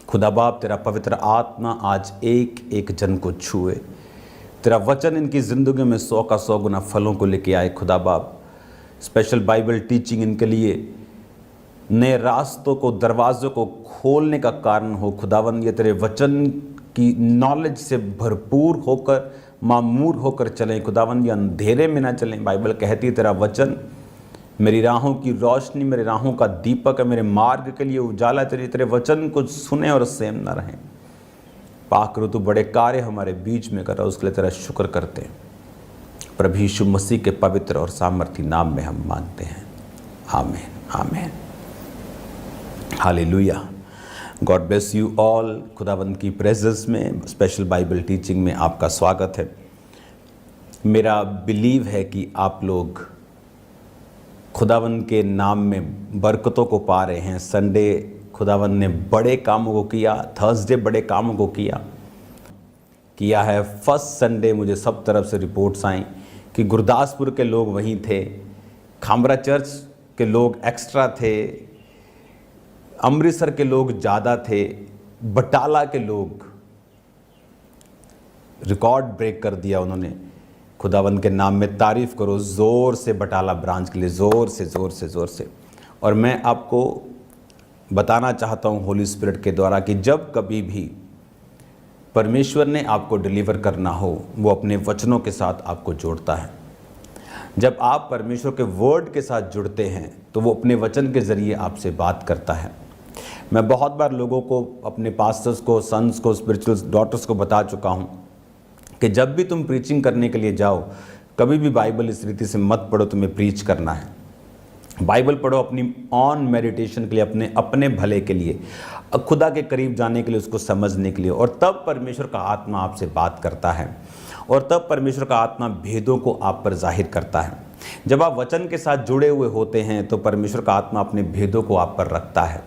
खुदा बाप, तेरा पवित्र आत्मा आज एक एक जन को छुए, तेरा वचन इनकी ज़िंदगी में 100 का 100 गुना फलों को लेके आए। खुदा बाप, स्पेशल बाइबल टीचिंग इनके लिए नए रास्तों को, दरवाज़ों को खोलने का कारण हो। खुदावन, ये तेरे वचन की नॉलेज से भरपूर होकर, मामूर होकर चलें। खुदावन, ये अंधेरे में ना चलें। बाइबल कहती है तेरा वचन मेरी राहों की रोशनी, मेरे राहों का दीपक है, मेरे मार्ग के लिए उजाला। तेरे वचन को सुने और सेम न रहें। पाक ऋतु बड़े कार्य हमारे बीच में कर रहा है, उसके लिए तेरा शुक्र करते हैं। प्रभु यीशु मसीह के पवित्र और सामर्थी नाम में हम मांगते हैं, आमीन आमीन, hallelujah. God bless you all. खुदावंद की प्रेजेंस में स्पेशल बाइबल टीचिंग में आपका स्वागत है। मेरा बिलीव है कि आप लोग खुदावंद के नाम में बरकतों को पा रहे हैं। संडे खुदावंद ने बड़े कामों को किया, थर्सडे बड़े कामों को किया है। फर्स्ट संडे मुझे सब तरफ से रिपोर्ट्स आई कि गुरदासपुर के लोग वहीं थे, खामरा चर्च के लोग एक्स्ट्रा थे, अमृतसर के लोग ज़्यादा थे, बटाला के लोग रिकॉर्ड ब्रेक कर दिया उन्होंने। खुदावंद के नाम में तारीफ़ करो ज़ोर से, बटाला ब्रांच के लिए ज़ोर से ज़ोर से ज़ोर से। और मैं आपको बताना चाहता हूँ होली स्पिरिट के द्वारा कि जब कभी भी परमेश्वर ने आपको डिलीवर करना हो, वो अपने वचनों के साथ आपको जोड़ता है। जब आप परमेश्वर के वर्ड के साथ जुड़ते हैं तो वो अपने वचन के ज़रिए आपसे बात करता है। मैं बहुत बार लोगों को, अपने पास्टर्स को, सन्स को, स्पिरिचुअल डॉटर्स को बता चुका हूँ कि जब भी तुम प्रीचिंग करने के लिए जाओ, कभी भी बाइबल इस रीति से मत पढ़ो तुम्हें प्रीच करना है। बाइबल पढ़ो अपनी ऑन मेडिटेशन के लिए, अपने भले के लिए, खुदा के करीब जाने के लिए, उसको समझने के लिए। और तब परमेश्वर का आत्मा आपसे बात करता है और तब परमेश्वर का आत्मा भेदों को आप पर जाहिर करता है। जब आप वचन के साथ जुड़े हुए होते हैं तो परमेश्वर का आत्मा अपने भेदों को आप पर रखता है।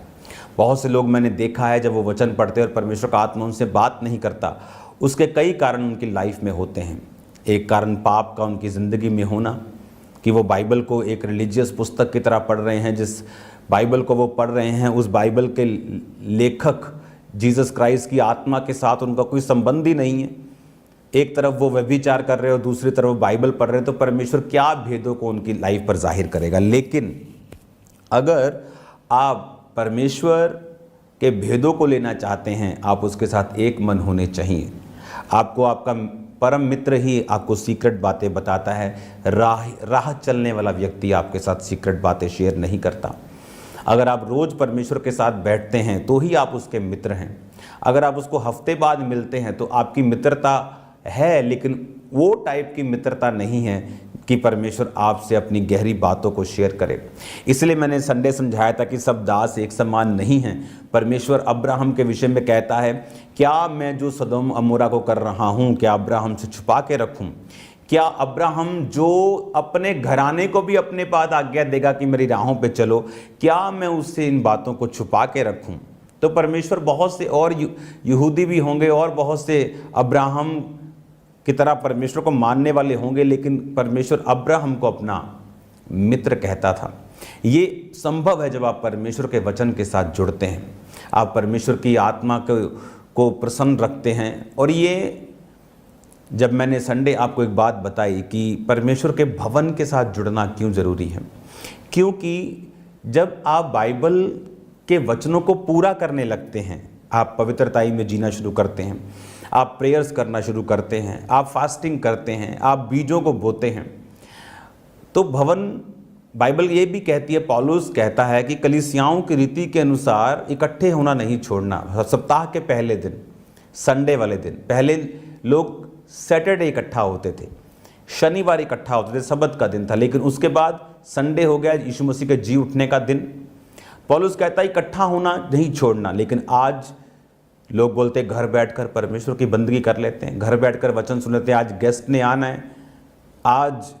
बहुत से लोग मैंने देखा है जब वो वचन पढ़ते हैं और परमेश्वर का आत्मा उनसे बात नहीं करता, उसके कई कारण उनकी लाइफ में होते हैं। एक कारण पाप का उनकी ज़िंदगी में होना, कि वो बाइबल को एक रिलीजियस पुस्तक की तरह पढ़ रहे हैं। जिस बाइबल को वो पढ़ रहे हैं उस बाइबल के लेखक जीसस क्राइस्ट की आत्मा के साथ उनका कोई संबंध ही नहीं है। एक तरफ वो व्यभिचार कर रहे हो, दूसरी तरफ वो बाइबल पढ़ रहे हैं, तो परमेश्वर क्या भेदों को उनकी लाइफ पर जाहिर करेगा। लेकिन अगर आप परमेश्वर के भेदों को लेना चाहते हैं, आप उसके साथ एक मन होने चाहिए। आपको आपका परम मित्र ही आपको सीक्रेट बातें बताता है। राह चलने वाला व्यक्ति आपके साथ सीक्रेट बातें शेयर नहीं करता। अगर आप रोज़ परमेश्वर के साथ बैठते हैं तो ही आप उसके मित्र हैं। अगर आप उसको हफ्ते बाद मिलते हैं तो आपकी मित्रता है, लेकिन वो टाइप की मित्रता नहीं है कि परमेश्वर आपसे अपनी गहरी बातों को शेयर करे। इसलिए मैंने संडे समझाया था कि सब दास एक समान नहीं हैं। परमेश्वर अब्राहम के विषय में कहता है, क्या मैं जो सदोम अमोरा को कर रहा हूँ, क्या अब्राहम से छुपा के रखूँ? क्या अब्राहम जो अपने घराने को भी अपने पास आज्ञा देगा कि मेरी राहों पे चलो, क्या मैं उससे इन बातों को छुपा के रखूँ? तो परमेश्वर, बहुत से और यहूदी भी होंगे और बहुत से अब्राहम की तरह परमेश्वर को मानने वाले होंगे, लेकिन परमेश्वर अब्राहम को अपना मित्र कहता था। ये संभव है जब आप परमेश्वर के वचन के साथ जुड़ते हैं, आप परमेश्वर की आत्मा को प्रसन्न रखते हैं। और ये जब मैंने संडे आपको एक बात बताई कि परमेश्वर के भवन के साथ जुड़ना क्यों ज़रूरी है, क्योंकि जब आप बाइबल के वचनों को पूरा करने लगते हैं, आप पवित्रताई में जीना शुरू करते हैं, आप प्रेयर्स करना शुरू करते हैं, आप फास्टिंग करते हैं, आप बीजों को बोते हैं, तो भवन, बाइबल ये भी कहती है, पौलुस कहता है कि कलीसियाओं की रीति के अनुसार इकट्ठे होना नहीं छोड़ना। सप्ताह के पहले दिन, संडे वाले दिन, पहले लोग सैटरडे इकट्ठा होते थे, शनिवार इकट्ठा होते थे, सब्त का दिन था, लेकिन उसके बाद संडे हो गया यीशु मसीह के जी उठने का दिन। पौलुस कहता है इकट्ठा होना नहीं छोड़ना। लेकिन आज लोग बोलते हैं घर बैठकर परमेश्वर की बंदगी कर लेते हैं, घर बैठकर वचन सुन लेते हैं, आज गेस्ट ने आना है, आज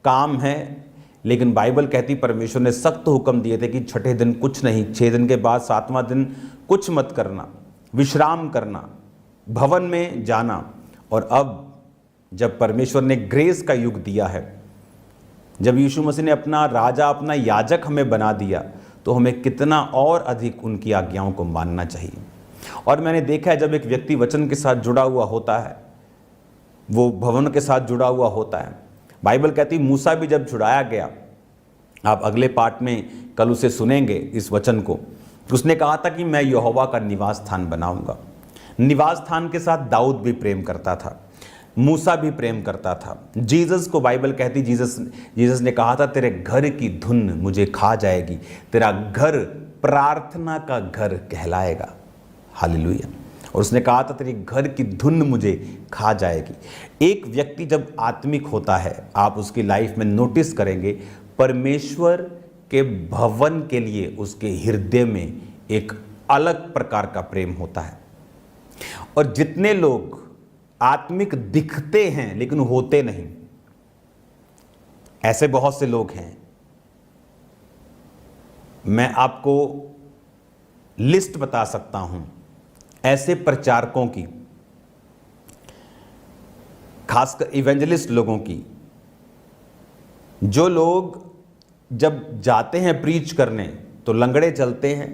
काम है। लेकिन बाइबल कहती, परमेश्वर ने सख्त हुक्म दिए थे कि छठे दिन कुछ नहीं, 6 दिन के बाद 7वां दिन कुछ मत करना, विश्राम करना, भवन में जाना। और अब जब परमेश्वर ने ग्रेस का युग दिया है, जब यीशु मसीह ने अपना राजा, अपना याजक हमें बना दिया, तो हमें कितना और अधिक उनकी आज्ञाओं को मानना चाहिए। और मैंने देखा है जब एक व्यक्ति वचन के साथ जुड़ा हुआ होता है, वो भवन के साथ जुड़ा हुआ होता है। बाइबल कहती मूसा भी जब छुड़ाया गया, आप अगले पार्ट में कल उसे सुनेंगे इस वचन को, उसने कहा था कि मैं यहोवा का निवास स्थान बनाऊंगा। निवास स्थान के साथ दाऊद भी प्रेम करता था, मूसा भी प्रेम करता था। जीसस को बाइबल कहती, जीसस ने कहा था तेरे घर की धुन मुझे खा जाएगी, तेरा घर प्रार्थना का घर कहलाएगा। हालेलुया। और उसने कहा था तेरे घर की धुन मुझे खा जाएगी। एक व्यक्ति जब आत्मिक होता है, आप उसकी लाइफ में नोटिस करेंगे, परमेश्वर के भवन के लिए उसके हृदय में एक अलग प्रकार का प्रेम होता है। और जितने लोग आत्मिक दिखते हैं लेकिन होते नहीं, ऐसे बहुत से लोग हैं। मैं आपको लिस्ट बता सकता हूं ऐसे प्रचारकों की, खासकर इवेंजलिस्ट लोगों की, जो लोग जब जाते हैं प्रीच करने तो लंगड़े चलते हैं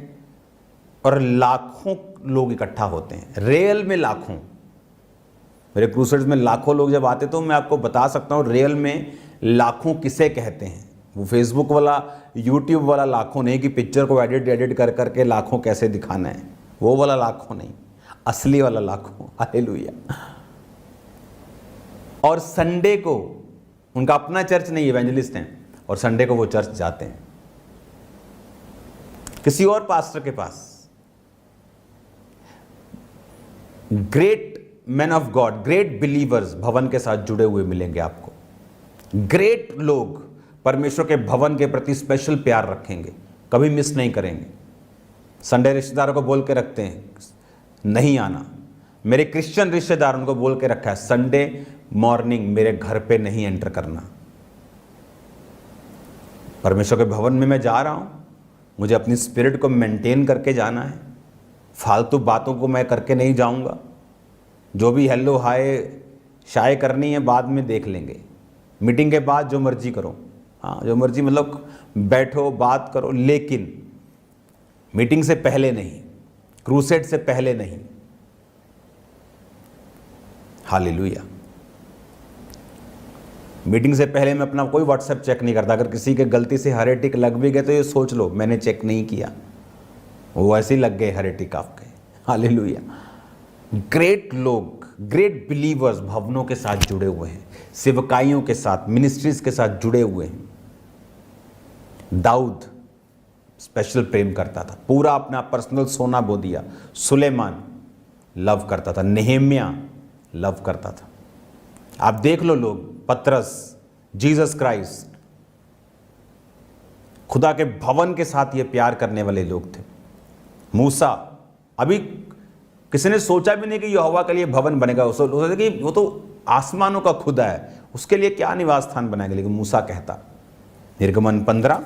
और लाखों लोग इकट्ठा होते हैं, रियल में लाखों। मेरे क्रूसेड्स में लाखों लोग जब आते तो मैं आपको बता सकता हूँ रियल में लाखों किसे कहते हैं। वो फेसबुक वाला, यूट्यूब वाला लाखों नहीं कि पिक्चर को एडिट कर करके लाखों कैसे दिखाना है, वो वाला लाखों नहीं, असली वाला लाखों। हालेलुया। और संडे को उनका अपना चर्च नहीं, इवेंजलिस्ट हैं, और संडे को वो चर्च जाते हैं किसी और पास्टर के पास। Great man of God, great believers भवन के साथ जुड़े हुए मिलेंगे आपको। ग्रेट लोग परमेश्वर के भवन के प्रति स्पेशल प्यार रखेंगे, कभी मिस नहीं करेंगे। संडे रिश्तेदारों को बोल के रखते हैं नहीं आना। मेरे क्रिश्चियन रिश्तेदार उनको बोल के रखा है संडे मॉर्निंग मेरे घर पे नहीं एंटर करना। परमेश्वर के भवन में मैं जा रहा हूं, मुझे अपनी स्पिरिट को मेंटेन करके जाना है, फालतू बातों को मैं करके नहीं जाऊंगा। जो भी हेलो हाय शाय करनी है बाद में देख लेंगे, मीटिंग के बाद जो मर्जी करो। हाँ, जो मर्जी, मतलब बैठो बात करो, लेकिन मीटिंग से पहले नहीं, क्रूसेड से पहले नहीं। हालेलुया। मीटिंग से पहले मैं अपना कोई व्हाट्सएप चेक नहीं करता। अगर किसी के गलती से हरे टिक लग भी गए तो ये सोच लो मैंने चेक नहीं किया, वो ऐसे ही लग गए हरे टिक आपके। हालेलुया। ग्रेट लोग, ग्रेट बिलीवर्स भवनों के साथ जुड़े हुए हैं, सेवकाइयों के साथ, मिनिस्ट्रीज के साथ जुड़े हुए हैं। दाऊद स्पेशल प्रेम करता था, पूरा अपना पर्सनल सोना बो दिया। सुलेमान लव करता था, नेहेमिया लव करता था। आप देख लो लोग, पतरस, जीसस क्राइस्ट, खुदा के भवन के साथ ये प्यार करने वाले लोग थे। मूसा, अभी किसी ने सोचा भी नहीं कि यहोवा के लिए भवन बनेगा। सोचा कि वो तो आसमानों का खुदा है, उसके लिए क्या निवास स्थान बनाएगा। लेकिन मूसा कहता, निर्गमन 15,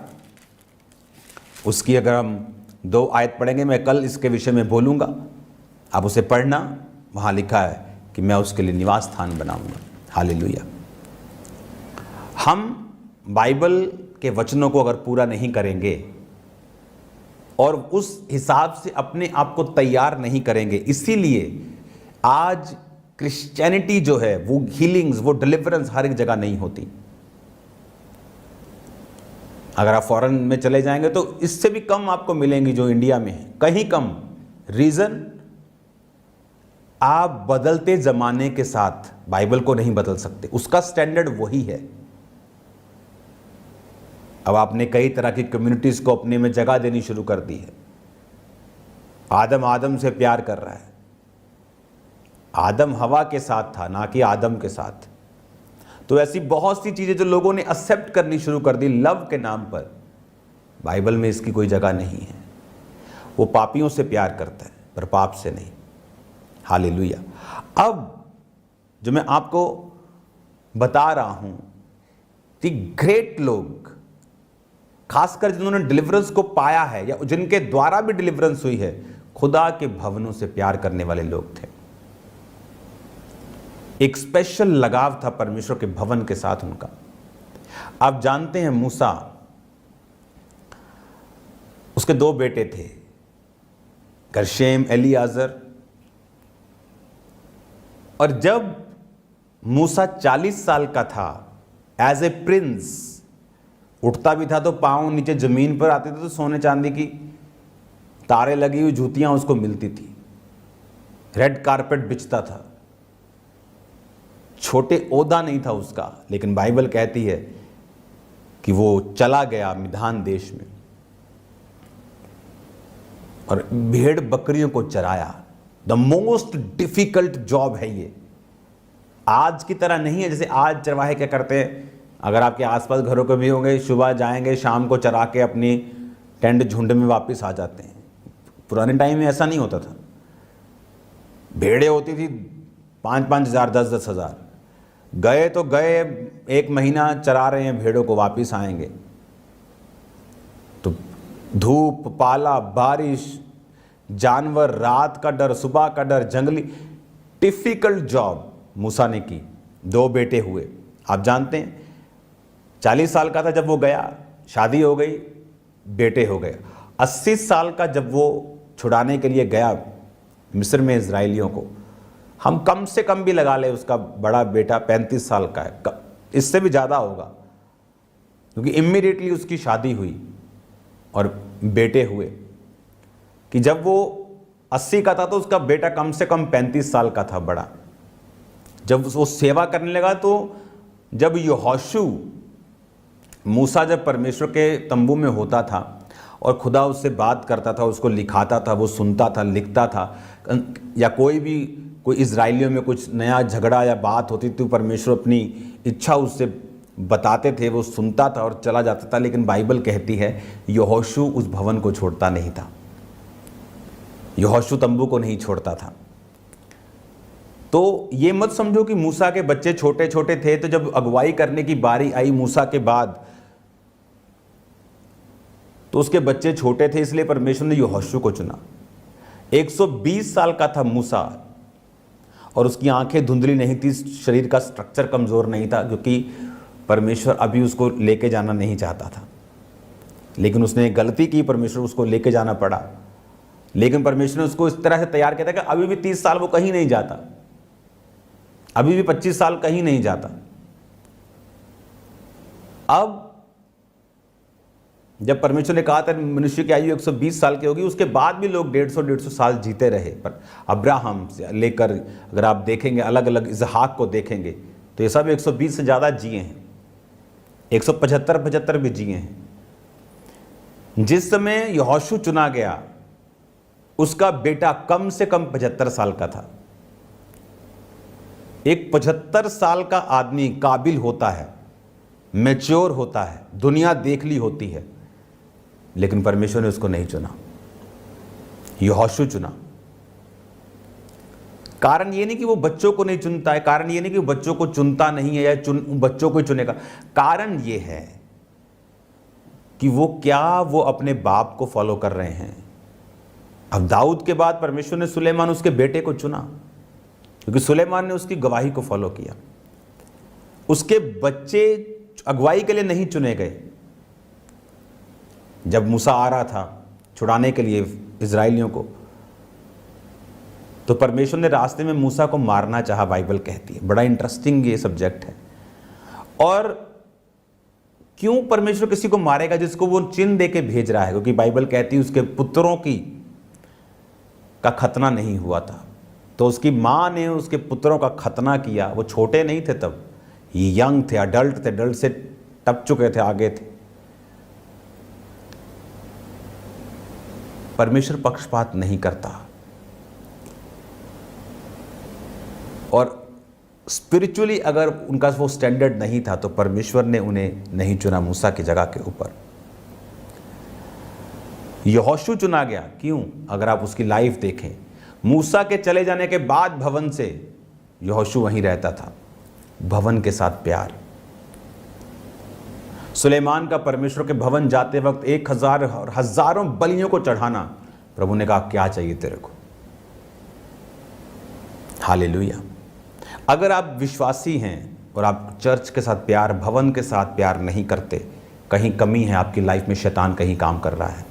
उसकी अगर हम 2 आयत पढ़ेंगे, मैं कल इसके विषय में बोलूँगा, आप उसे पढ़ना। वहाँ लिखा है कि मैं उसके लिए निवास स्थान बनाऊँगा। हालेलुया। हम बाइबल के वचनों को अगर पूरा नहीं करेंगे और उस हिसाब से अपने आप को तैयार नहीं करेंगे, इसीलिए आज क्रिश्चियनिटी जो है वो हीलिंग्स, वो डिलीवरेंस हर एक जगह नहीं होती। अगर आप फॉरेन में चले जाएंगे तो इससे भी कम आपको मिलेंगी जो इंडिया में है, कहीं कम। रीजन, आप बदलते जमाने के साथ बाइबल को नहीं बदल सकते, उसका स्टैंडर्ड वही है। अब आपने कई तरह की कम्युनिटीज को अपने में जगह देनी शुरू कर दी है। आदम आदम से प्यार कर रहा है, आदम हवा के साथ था ना कि आदम के साथ। तो ऐसी बहुत सी चीजें जो लोगों ने एक्सेप्ट करनी शुरू कर दी लव के नाम पर, बाइबल में इसकी कोई जगह नहीं है। वो पापियों से प्यार करता है पर पाप से नहीं। हालेलुया। अब जो मैं आपको बता रहा हूं कि ग्रेट लोग, खासकर जिन्होंने डिलीवरेंस को पाया है या जिनके द्वारा भी डिलीवरेंस हुई है, खुदा के भवनों से प्यार करने वाले लोग थे। एक स्पेशल लगाव था परमेश्वर के भवन के साथ उनका। आप जानते हैं मूसा, उसके 2 बेटे थे, गर्शेम, एलियाजर। और जब मूसा 40 साल का था, एज ए प्रिंस, उठता भी था तो पांव नीचे जमीन पर आते थे तो सोने चांदी की तारे लगी हुई जूतियां उसको मिलती थी, रेड कारपेट बिछता था, छोटे ओहदा नहीं था उसका, लेकिन बाइबल कहती है कि वो चला गया मिधान देश में और भेड़ बकरियों को चराया। द मोस्ट डिफिकल्ट जॉब है ये। आज की तरह नहीं है, जैसे आज चरवाहे क्या करते हैं, अगर आपके आसपास घरों के भी होंगे, सुबह जाएंगे, शाम को चरा के अपनी टेंट झुंड में वापस आ जाते हैं। पुराने टाइम में ऐसा नहीं होता था। भेड़ें होती थी 5-5 हज़ार, 10-10 हज़ार, गए तो गए, 1 महीना चरा रहे हैं भेड़ों को, वापस आएंगे तो धूप, पाला, बारिश, जानवर, रात का डर, सुबह का डर, जंगली, डिफिकल्ट जॉब मूसा ने की। 2 बेटे हुए, आप जानते हैं। 40 साल का था जब वो गया, शादी हो गई, बेटे हो गए। 80 साल का जब वो छुड़ाने के लिए गया मिस्र में इजराइलियों को, हम कम से कम भी लगा ले, उसका बड़ा बेटा 35 साल का है, इससे भी ज़्यादा होगा, क्योंकि इमीडिएटली उसकी शादी हुई और बेटे हुए। कि जब वो 80 का था तो उसका बेटा कम से कम 35 साल का था, बड़ा। जब वो सेवा करने लगा तो जब यहोशू, मूसा जब परमेश्वर के तंबू में होता था और खुदा उससे बात करता था, उसको लिखाता था, वो सुनता था, लिखता था, या कोई इजराइलियों में कुछ नया झगड़ा या बात होती तो परमेश्वर अपनी इच्छा उससे बताते थे, वो सुनता था और चला जाता था। लेकिन बाइबल कहती है यहोशू उस भवन को छोड़ता नहीं था, यहोशू तंबू को नहीं छोड़ता था। तो ये मत समझो कि मूसा के बच्चे छोटे छोटे थे, तो जब अगुवाई करने की बारी आई मूसा के बाद तो उसके बच्चे छोटे थे, इसलिए परमेश्वर ने यहोशू को चुना। 120 साल का था मूसा और उसकी आंखें धुंधली नहीं थी, शरीर का स्ट्रक्चर कमज़ोर नहीं था, क्योंकि परमेश्वर अभी उसको लेके जाना नहीं चाहता था। लेकिन उसने एक गलती की, परमेश्वर उसको लेके जाना पड़ा। लेकिन परमेश्वर ने उसको इस तरह से तैयार किया था कि अभी भी 30 साल वो कहीं नहीं जाता, अभी भी 25 साल कहीं नहीं जाता। अब जब परमेश्वर ने कहा था मनुष्य की आयु 120 साल की होगी, उसके बाद भी लोग 150 साल जीते रहे। पर अब्राहम से लेकर अगर आप देखेंगे, अलग अलग इसहाक को देखेंगे तो ये सब 120 से ज़्यादा जिए हैं, 175 भी जिए हैं। जिस समय यहोशू चुना गया उसका बेटा कम से कम 75 साल का था। एक 75 साल का आदमी काबिल होता है, मैच्योर होता है, दुनिया देख ली होती है, लेकिन परमेश्वर ने उसको नहीं चुना, यहोशू चुना। कारण ये नहीं कि वो बच्चों को नहीं चुनता है, कारण ये नहीं कि वो बच्चों को चुनता नहीं है या बच्चों को ही चुनेगा। कारण ये है कि वो अपने बाप को फॉलो कर रहे हैं। अब दाऊद के बाद परमेश्वर ने सुलेमान, उसके बेटे को चुना, क्योंकि सुलेमान ने उसकी गवाही को फॉलो किया। उसके बच्चे अगुवाई के लिए नहीं चुने गए। जब मूसा आ रहा था छुड़ाने के लिए इजराइलियों को, तो परमेश्वर ने रास्ते में मूसा को मारना चाहा, बाइबल कहती है। बड़ा इंटरेस्टिंग ये सब्जेक्ट है। और क्यों परमेश्वर किसी को मारेगा जिसको वो चिन्ह दे के भेज रहा है? क्योंकि बाइबल कहती है उसके पुत्रों का खतना नहीं हुआ था, तो उसकी माँ ने उसके पुत्रों का खतना किया। वो छोटे नहीं थे तब, ये यंग थे, अडल्ट थे, अडल्ट से टप चुके थे, आगे थे। परमेश्वर पक्षपात नहीं करता, और स्पिरिचुअली अगर उनका वो स्टैंडर्ड नहीं था तो परमेश्वर ने उन्हें नहीं चुना मूसा की जगह के ऊपर। यहोशू चुना गया। क्यों? अगर आप उसकी लाइफ देखें, मूसा के चले जाने के बाद भवन से यहोशू वहीं रहता था, भवन के साथ प्यार। सुलेमान का परमेश्वर के भवन जाते वक्त 1000 और हजारों बलियों को चढ़ाना, प्रभु ने कहा क्या चाहिए तेरे को? हालेलुया। अगर आप विश्वासी हैं और आप चर्च के साथ प्यार, भवन के साथ प्यार नहीं करते, कहीं कमी है आपकी लाइफ में, शैतान कहीं काम कर रहा है।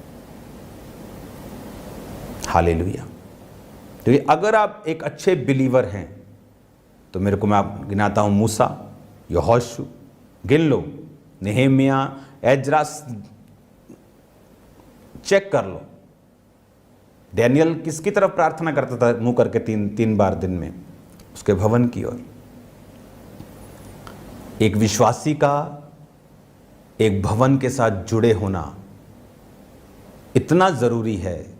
हालेलुया। तो अगर आप एक अच्छे बिलीवर हैं तो मेरे को, मैं आप गिनाता हूँ, मूसा, यहोशू गिन लो, नेहेमिया, एजरा, चेक कर लो। डैनियल किसकी तरफ प्रार्थना करता था मुंह करके 3 बार दिन में? उसके भवन की ओर। एक विश्वासी का एक भवन के साथ जुड़े होना इतना जरूरी है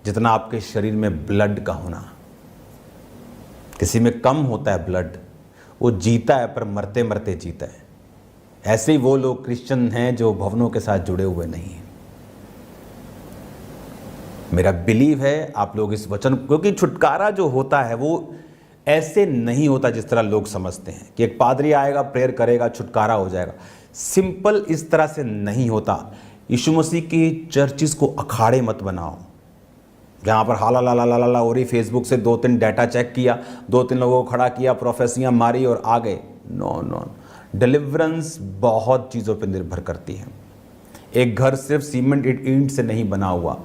जितना आपके शरीर में ब्लड का होना। किसी में कम होता है ब्लड, वो जीता है पर मरते मरते जीता है। ऐसे ही वो लोग क्रिश्चियन हैं जो भवनों के साथ जुड़े हुए नहीं हैं। मेरा बिलीव है आप लोग इस वचन, क्योंकि छुटकारा जो होता है वो ऐसे नहीं होता जिस तरह लोग समझते हैं कि एक पादरी आएगा, प्रेयर करेगा, छुटकारा हो जाएगा। सिंपल इस तरह से नहीं होता। यीशु मसीह की चर्चिस को अखाड़े मत बनाओ जहाँ पर हाला ला ला ला ला हो रही, फेसबुक से 2-3 डाटा चेक किया, 2-3 लोगों को खड़ा किया, प्रोफेसियाँ मारी और आ गए। नो नो, डिलीवरेंस बहुत चीज़ों पर निर्भर करती है। एक घर सिर्फ सीमेंट ईंट से नहीं बना हुआ,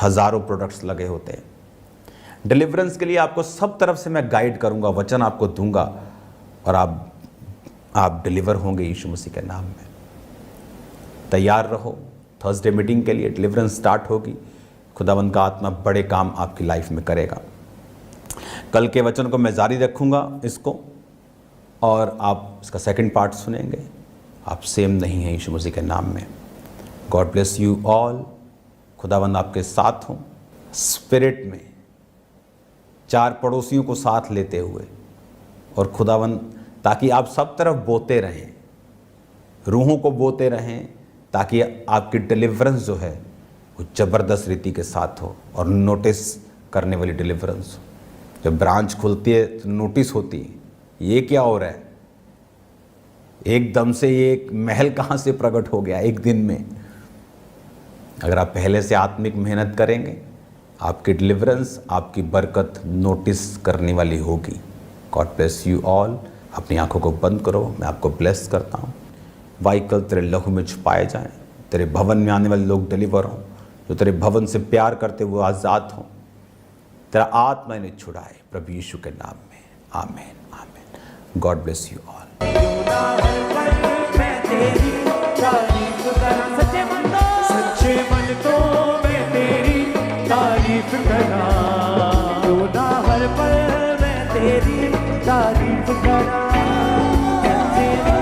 हज़ारों प्रोडक्ट्स लगे होते हैं। डिलीवरेंस के लिए आपको सब तरफ से मैं गाइड करूंगा, वचन आपको दूंगा और आप डिलीवर होंगे यीशु मसीह के नाम में। तैयार रहो, थर्सडे मीटिंग के लिए डिलीवरेंस स्टार्ट होगी। खुदावंद का आत्मा बड़े काम आपकी लाइफ में करेगा। कल के वचन को मैं जारी रखूंगा इसको, और आप इसका सेकंड पार्ट सुनेंगे। आप सेम नहीं हैं यीशु मसीह के नाम में। God bless you all. खुदावंद आपके साथ हों स्पिरिट में, 4 पड़ोसियों को साथ लेते हुए, और खुदावंद ताकि आप सब तरफ बोते रहें, रूहों को बोते रहें, ताकि आपकी डिलीवरेंस जो है वो ज़बरदस्त रीति के साथ हो और नोटिस करने वाली डिलीवरेंस हो। जब ब्रांच खुलती है तो नोटिस होती है, ये क्या हो रहा है, एकदम से ये एक महल कहाँ से प्रकट हो गया एक दिन में। अगर आप पहले से आत्मिक मेहनत करेंगे, आपकी डिलीवरेंस, आपकी बरकत नोटिस करने वाली होगी। God bless you all. अपनी आंखों को बंद करो, मैं आपको ब्लेस करता हूँ। वाइकल तेरे लहू में छुपाए जाएं, तेरे भवन में आने वाले लोग डिलीवर हों, जो तेरे भवन से प्यार करते हुए आज़ाद हों, तेरा आत्मा इन्हें छुड़ाए प्रभु यीशु के नाम में। आमीन आमीन। God bless you all. तारीफ करा, कैसे तो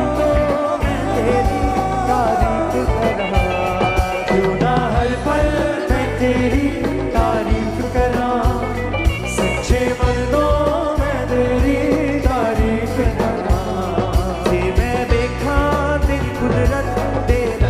मैं तेरी तारीफ करा, क्यों ना हर पल मैं तेरी तारीफ करा, सच्चे मन तो मैं तेरी तारीफ करा। जे मैं देखा तेरी कुदरत, तेरी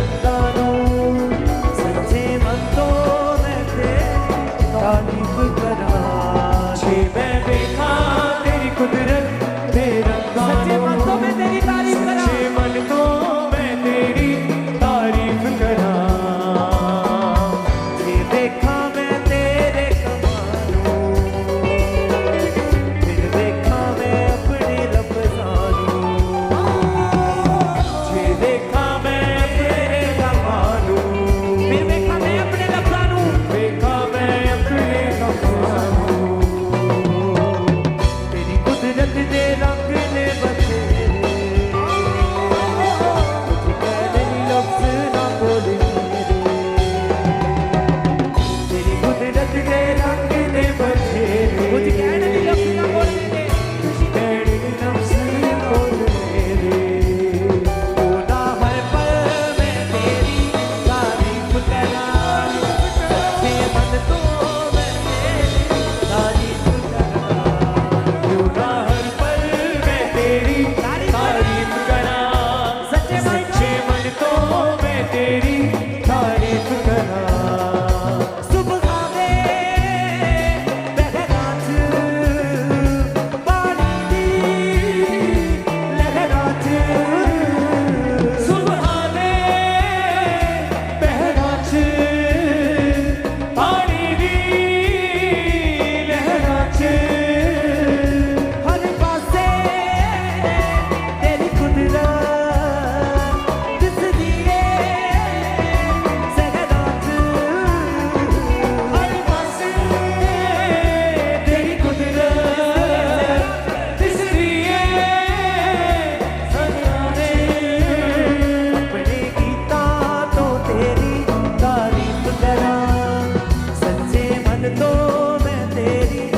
तेरी